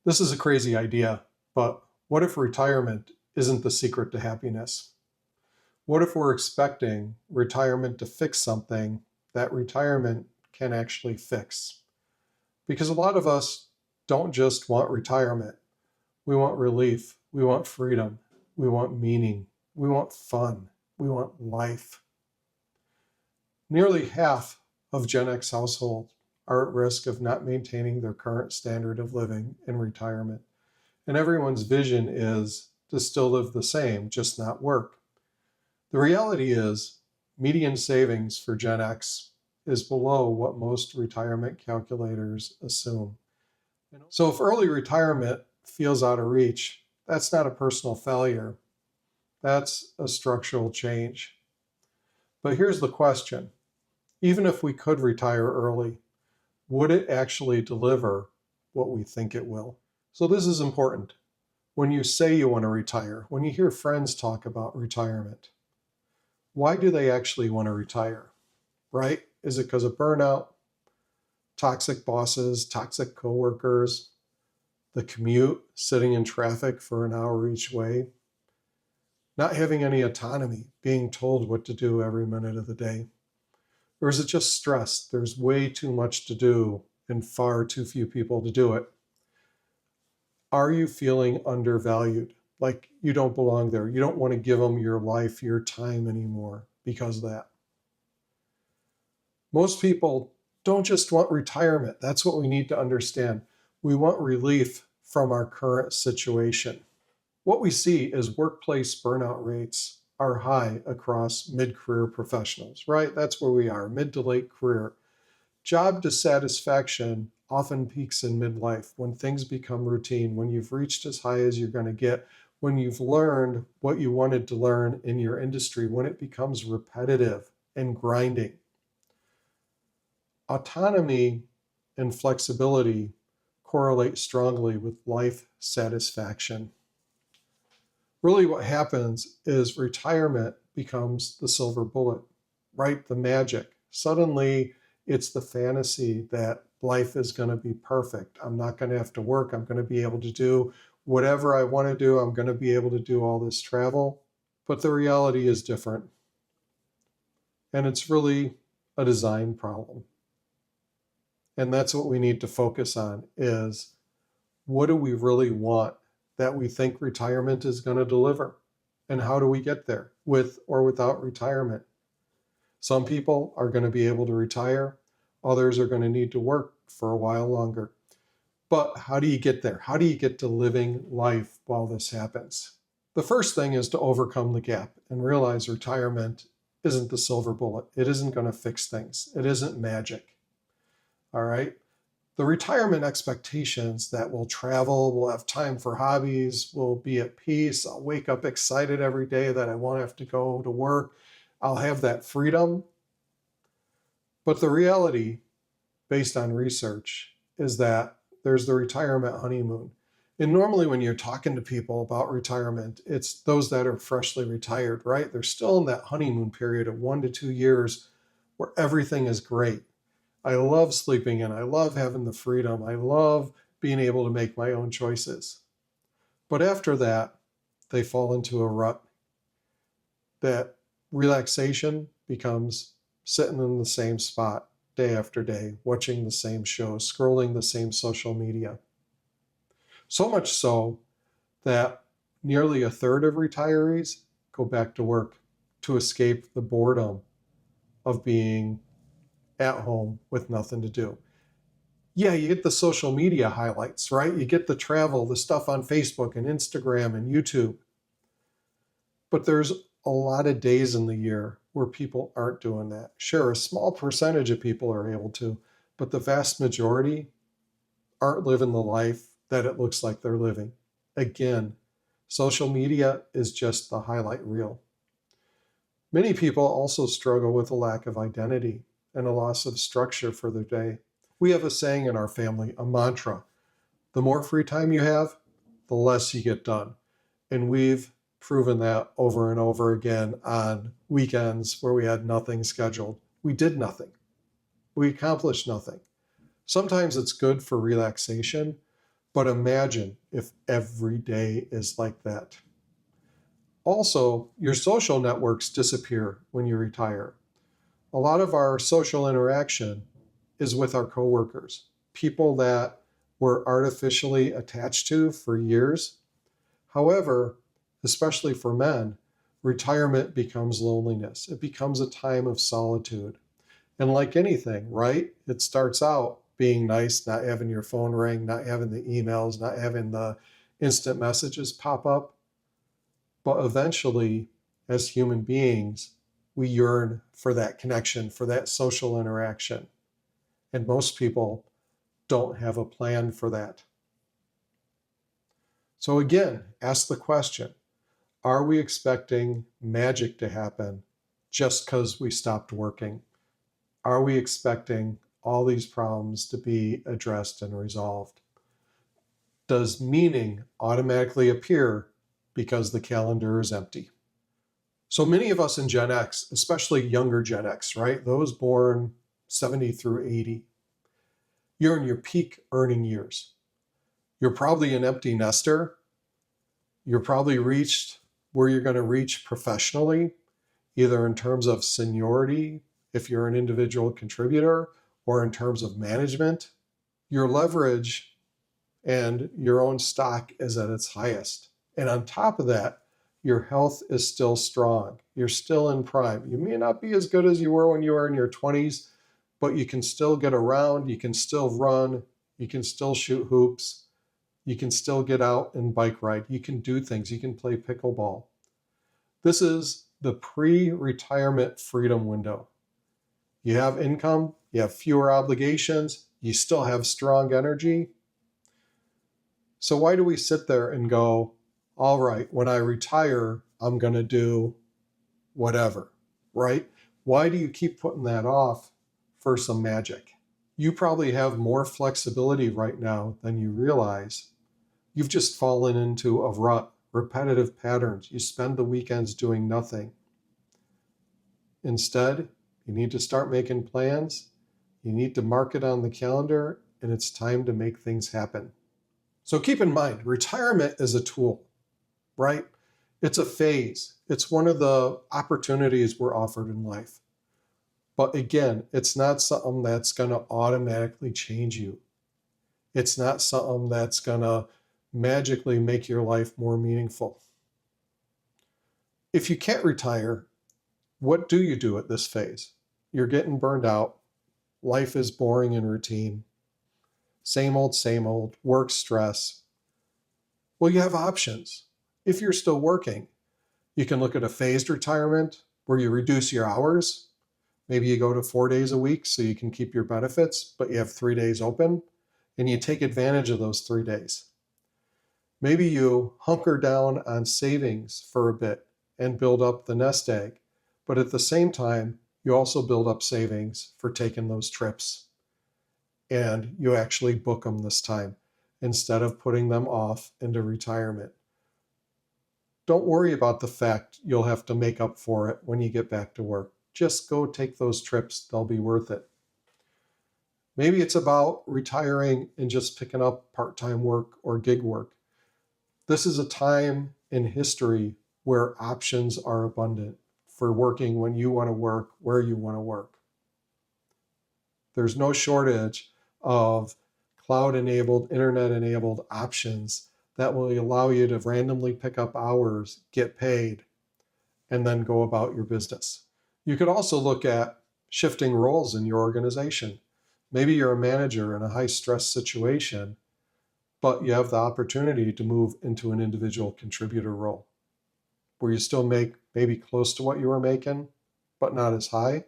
This is a crazy idea, but what if retirement isn't the secret to happiness? What if we're expecting retirement to fix something that retirement can actually fix? Because a lot of us don't just want retirement. We want relief. We want freedom. We want meaning. We want fun. We want life. Nearly half of Gen X households are at risk of not maintaining their current standard of living in retirement. And everyone's vision is to still live the same, just not work. The reality is, median savings for Gen X is below what most retirement calculators assume. So if early retirement feels out of reach, that's not a personal failure. That's a structural change. But here's the question. Even if we could retire early, would it actually deliver what we think it will? So this is important. When you say you want to retire, when you hear friends talk about retirement, why do they actually want to retire, right? Is it because of burnout, toxic bosses, toxic coworkers, the commute, sitting in traffic for an hour each way, not having any autonomy, being told what to do every minute of the day? Or is it just stress? There's way too much to do and far too few people to do it. Are you feeling undervalued? Like you don't belong there. You don't want to give them your life, your time anymore because of that. Most people don't just want retirement. That's what we need to understand. We want relief from our current situation. What we see is workplace burnout rates are high across mid-career professionals, right? That's where we are, mid to late career. Job dissatisfaction often peaks in midlife when things become routine, when you've reached as high as you're going to get, when you've learned what you wanted to learn in your industry, when it becomes repetitive and grinding. Autonomy and flexibility correlate strongly with life satisfaction. Really what happens is retirement becomes the silver bullet, right? The magic. Suddenly it's the fantasy that life is going to be perfect. I'm not going to have to work. I'm going to be able to do whatever I want to do. I'm going to be able to do all this travel. But the reality is different. And it's really a design problem. And that's what we need to focus on is what do we really want that we think retirement is going to deliver? And how do we get there with or without retirement? Some people are going to be able to retire. Others are going to need to work for a while longer. But how do you get there? How do you get to living life while this happens? The first thing is to overcome the gap and realize retirement isn't the silver bullet. It isn't going to fix things. It isn't magic. All right? The retirement expectations that we'll travel, we'll have time for hobbies, we'll be at peace, I'll wake up excited every day that I won't have to go to work, I'll have that freedom. But the reality, based on research, is that there's the retirement honeymoon. And normally when you're talking to people about retirement, it's those that are freshly retired, right? They're still in that honeymoon period of 1 to 2 years where everything is great. I love sleeping in. I love having the freedom. I love being able to make my own choices. But after that, they fall into a rut. That relaxation becomes sitting in the same spot day after day, watching the same shows, scrolling the same social media. So much so that nearly a third of retirees go back to work to escape the boredom of being at home with nothing to do. Yeah, you get the social media highlights, right? You get the travel, the stuff on Facebook and Instagram and YouTube. But there's a lot of days in the year where people aren't doing that. Sure, a small percentage of people are able to, but the vast majority aren't living the life that it looks like they're living. Again, social media is just the highlight reel. Many people also struggle with a lack of identity and a loss of structure for their day. We have a saying in our family, a mantra. The more free time you have, the less you get done. And we've proven that over and over again on weekends where we had nothing scheduled. We did nothing. We accomplished nothing. Sometimes it's good for relaxation, But imagine if every day is like that. Also, your social networks disappear when you retire. A lot of our social interaction is with our coworkers, people that we're artificially attached to for years. However, especially for men, retirement becomes loneliness. It becomes a time of solitude. And like anything, right? It starts out being nice, not having your phone ring, not having the emails, not having the instant messages pop up. But eventually, as human beings, we yearn for that connection, for that social interaction. And most people don't have a plan for that. So again, ask the question, are we expecting magic to happen just because we stopped working? Are we expecting all these problems to be addressed and resolved? Does meaning automatically appear because the calendar is empty? So many of us in Gen X, especially younger Gen X, right? Those born 70 through 80, you're in your peak earning years. You're probably an empty nester. You're probably reached where you're going to reach professionally, either in terms of seniority, if you're an individual contributor, or in terms of management. Your leverage and your own stock is at its highest. And on top of that, your health is still strong. You're still in prime. You may not be as good as you were when you were in your 20s, but you can still get around, you can still run, you can still shoot hoops, you can still get out and bike ride, you can do things, you can play pickleball. This is the pre-retirement freedom window. You have income, you have fewer obligations, you still have strong energy. So why do we sit there and go, all right, when I retire, I'm going to do whatever, right? Why do you keep putting that off for some magic? You probably have more flexibility right now than you realize. You've just fallen into a rut, repetitive patterns. You spend the weekends doing nothing. Instead, you need to start making plans. You need to mark it on the calendar, and it's time to make things happen. So keep in mind, retirement is a tool, right? It's a phase. It's one of the opportunities we're offered in life. But again, it's not something that's going to automatically change you. It's not something that's going to magically make your life more meaningful. If you can't retire, what do you do at this phase? You're getting burned out. Life is boring and routine. Same old, work stress. Well, you have options. If you're still working, you can look at a phased retirement where you reduce your hours. Maybe you go to 4 days a week so you can keep your benefits, but you have 3 days open and you take advantage of those 3 days. Maybe you hunker down on savings for a bit and build up the nest egg, but at the same time, you also build up savings for taking those trips. And you actually book them this time instead of putting them off into retirement. Don't worry about the fact you'll have to make up for it when you get back to work. Just go take those trips. They'll be worth it. Maybe it's about retiring and just picking up part-time work or gig work. This is a time in history where options are abundant for working when you want to work, where you want to work. There's no shortage of cloud-enabled, internet-enabled options that will allow you to randomly pick up hours, get paid, and then go about your business. You could also look at shifting roles in your organization. Maybe you're a manager in a high-stress situation, but you have the opportunity to move into an individual contributor role where you still make maybe close to what you were making, but not as high,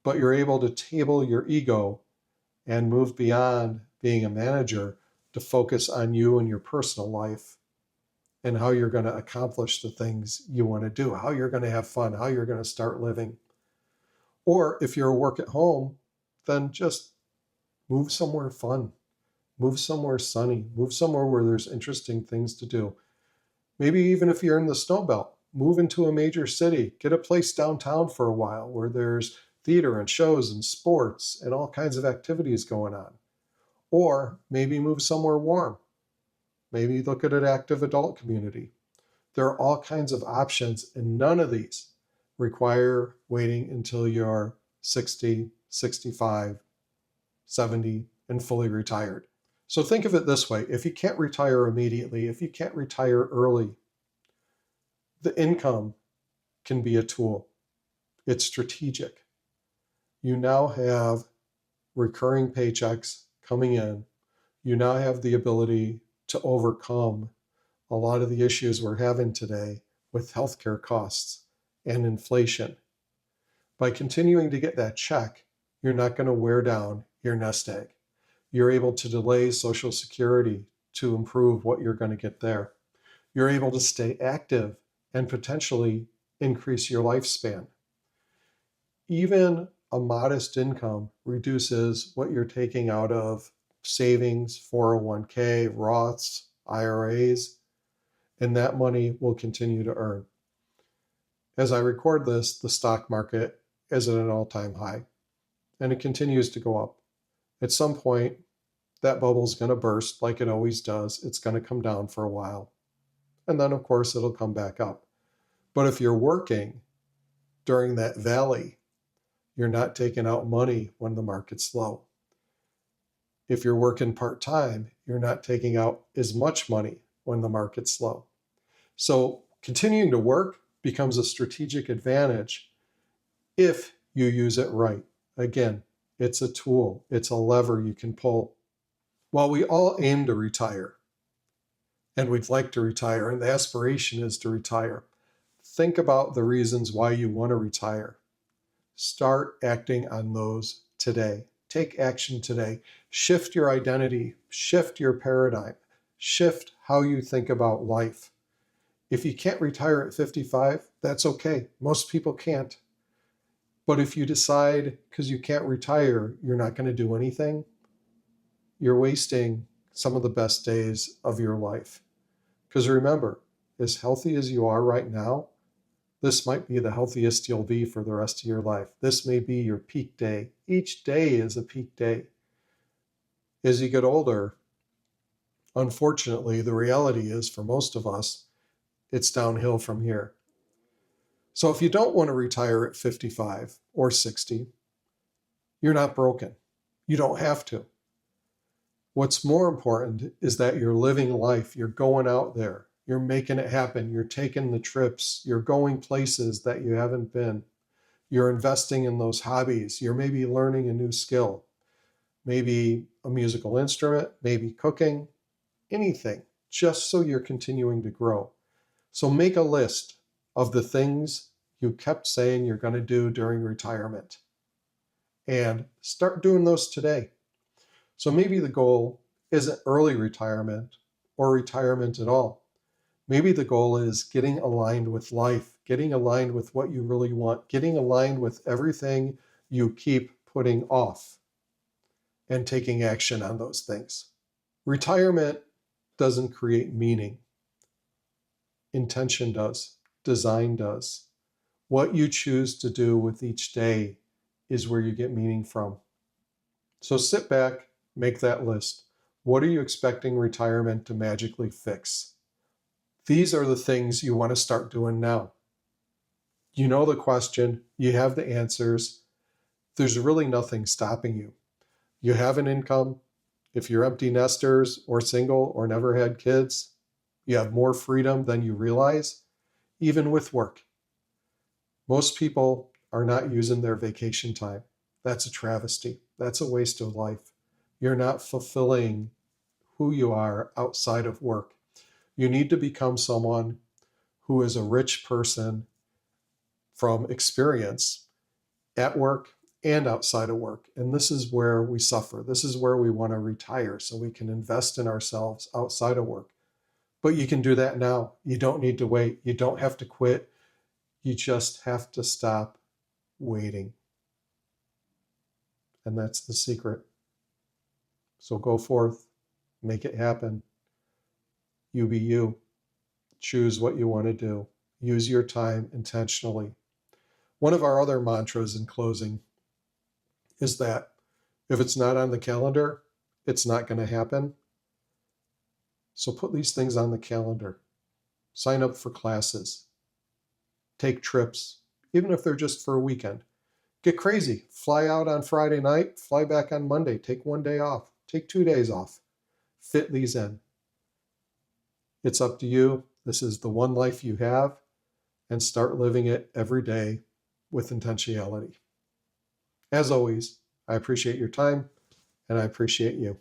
but you're able to table your ego and move beyond being a manager to focus on you and your personal life and how you're going to accomplish the things you want to do, how you're going to have fun, how you're going to start living. Or if you're a work at home, then just move somewhere fun, move somewhere sunny, move somewhere where there's interesting things to do. Maybe even if you're in the snow belt, move into a major city, get a place downtown for a while where there's theater and shows and sports and all kinds of activities going on. Or maybe move somewhere warm. Maybe look at an active adult community. There are all kinds of options, and none of these require waiting until you're 60, 65, 70, and fully retired. So think of it this way. If you can't retire immediately, if you can't retire early, the income can be a tool. It's strategic. You now have recurring paychecks coming in. You now have the ability to overcome a lot of the issues we're having today with healthcare costs and inflation. By continuing to get that check, you're not going to wear down your nest egg. You're able to delay Social Security to improve what you're going to get there. You're able to stay active and potentially increase your lifespan. Even a modest income reduces what you're taking out of savings, 401k, Roths, IRAs, and that money will continue to earn. As I record this, the stock market is at an all-time high, and it continues to go up. At some point, that bubble is going to burst like it always does. It's going to come down for a while, and then, of course, it'll come back up. But if you're working during that valley, you're not taking out money when the market's low. If you're working part-time, you're not taking out as much money when the market's low. So continuing to work becomes a strategic advantage if you use it right. Again, it's a tool, it's a lever you can pull. While we all aim to retire, and we'd like to retire, and the aspiration is to retire, think about the reasons why you want to retire. Start acting on those today. Take action today. Shift your identity, shift your paradigm, shift how you think about life. If you can't retire at 55, that's okay. Most people can't. But if you decide because you can't retire, you're not going to do anything, you're wasting some of the best days of your life. Because remember, as healthy as you are right now, this might be the healthiest you'll be for the rest of your life. This may be your peak day. Each day is a peak day. As you get older, unfortunately, the reality is for most of us, it's downhill from here. So if you don't want to retire at 55 or 60, you're not broken. You don't have to. What's more important is that you're living life. You're going out there. You're making it happen. You're taking the trips. You're going places that you haven't been. You're investing in those hobbies. You're maybe learning a new skill, maybe a musical instrument, maybe cooking, anything, just so you're continuing to grow. So make a list of the things you kept saying you're going to do during retirement and start doing those today. So maybe the goal isn't early retirement or retirement at all. Maybe the goal is getting aligned with life, getting aligned with what you really want, getting aligned with everything you keep putting off and taking action on those things. Retirement doesn't create meaning. Intention does. Design does. What you choose to do with each day is where you get meaning from. So sit back, make that list. What are you expecting retirement to magically fix? These are the things you want to start doing now. You know the question, you have the answers. There's really nothing stopping you. You have an income. If you're empty nesters or single or never had kids, you have more freedom than you realize, even with work. Most people are not using their vacation time. That's a travesty. That's a waste of life. You're not fulfilling who you are outside of work. You need to become someone who is a rich person from experience at work and outside of work. And this is where we suffer. This is where we want to retire so we can invest in ourselves outside of work. But you can do that now. You don't need to wait. You don't have to quit. You just have to stop waiting. And that's the secret. So go forth, make it happen. You be you. Choose what you want to do. Use your time intentionally. One of our other mantras in closing is that if it's not on the calendar, it's not going to happen. So put these things on the calendar. Sign up for classes. Take trips, even if they're just for a weekend. Get crazy. Fly out on Friday night, fly back on Monday. Take one day off. Take 2 days off. Fit these in. It's up to you. This is the one life you have, and start living it every day with intentionality. As always, I appreciate your time and I appreciate you.